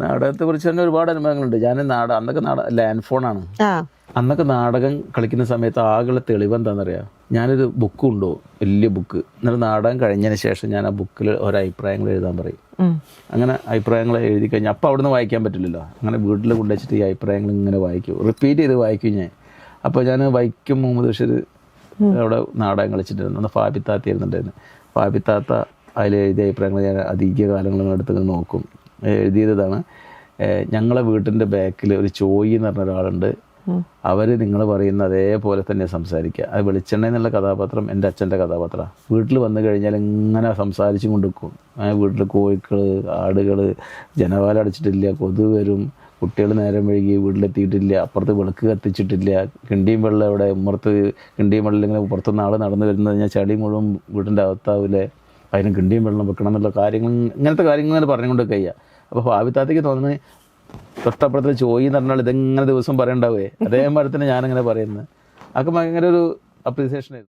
നാടകത്തെ കുറിച്ച് തന്നെ ഒരുപാട് അനുഭവങ്ങളുണ്ട്. ഞാൻ അന്നൊക്കെ ലാൻഡ് ഫോണാണ്. അന്നൊക്കെ നാടകം കളിക്കുന്ന സമയത്ത് ആകെയുള്ള തെളിവ് എന്താണെന്നറിയാം, ഞാനൊരു ബുക്ക് കൊണ്ടുപോകും, വലിയ ബുക്ക്. എന്നിട്ട് നാടകം കഴിഞ്ഞതിന് ശേഷം ഞാൻ ആ ബുക്കിൽ ഓരോ അഭിപ്രായങ്ങൾ എഴുതാൻ പറയും. അങ്ങനെ അഭിപ്രായങ്ങൾ എഴുതി കഴിഞ്ഞാൽ അപ്പോൾ അവിടുന്ന് വായിക്കാൻ പറ്റില്ലല്ലോ. അങ്ങനെ വീട്ടിൽ കൊണ്ടുവച്ചിട്ട് ഈ അഭിപ്രായങ്ങൾ ഇങ്ങനെ വായിക്കും, റിപ്പീറ്റ് ചെയ്ത് വായിക്കും ഞാൻ. അപ്പോൾ ഞാൻ വൈക്കം മുഹമ്മദ് ബഷീർ അവിടെ നാടകം കളിച്ചിട്ടുണ്ടായിരുന്നു. അന്ന് ഫാബിത്താത്ത ഇരുന്നുണ്ടായിരുന്നു. ഫാബിത്താത്ത അതിൽ എഴുതിയ അഭിപ്രായങ്ങൾ ഞാൻ അധിക കാലങ്ങളെടുത്ത് നോക്കും. എഴുതിയതാണ്, ഞങ്ങളെ വീട്ടിൻ്റെ ബാക്കിൽ ഒരു ചോയി എന്ന് പറഞ്ഞ ഒരാളുണ്ട്, അവർ നിങ്ങൾ പറയുന്ന അതേപോലെ തന്നെ സംസാരിക്കുക. അത് വെളിച്ചെണ്ണ എന്നുള്ള കഥാപാത്രം എൻ്റെ അച്ഛൻ്റെ കഥാപാത്രമാണ്. വീട്ടിൽ വന്നു കഴിഞ്ഞാൽ ഇങ്ങനെ സംസാരിച്ചും കൊണ്ടിരിക്കും. വീട്ടിൽ കോഴികൾ, ആടുകൾ, ജനവാല അടച്ചിട്ടില്ല, കൊതു വരും, കുട്ടികൾ നേരം വൈകി വീട്ടിലെത്തിയിട്ടില്ല, അപ്പുറത്ത് വിളക്ക് കത്തിച്ചിട്ടില്ല, കിണ്ടിയും വെള്ളം ഇവിടെ ഉമ്മർത്ത് കിണ്ടിയും വെള്ളം ഇങ്ങനെ പുറത്തുനിന്ന് ആൾ നടന്നു വരുന്നത് കഴിഞ്ഞാൽ ചളി മുഴുവൻ വീട്ടിൻ്റെ അകത്താവില്ലേ, അതിന് കിണ്ടിയും വെള്ളം വെക്കണം എന്നുള്ള കാര്യങ്ങൾ, ഇങ്ങനത്തെ കാര്യങ്ങൾ ഇങ്ങനെ പറഞ്ഞുകൊണ്ട് കഴിയുക. അപ്പോൾ ഫാബിത്താത്തേക്ക് തോന്നുന്നത് തൊട്ടപ്പുറത്തിൽ ചോയി എന്ന് പറഞ്ഞാൽ ഇതെങ്ങനെ ദിവസം പറയണ്ടാവേ, അതേമാതിരി തന്നെ ഞാനങ്ങനെ പറയുന്നത്. അതൊക്കെ ഭയങ്കര ഒരു അപ്രീസിയേഷൻ ആയിരുന്നു.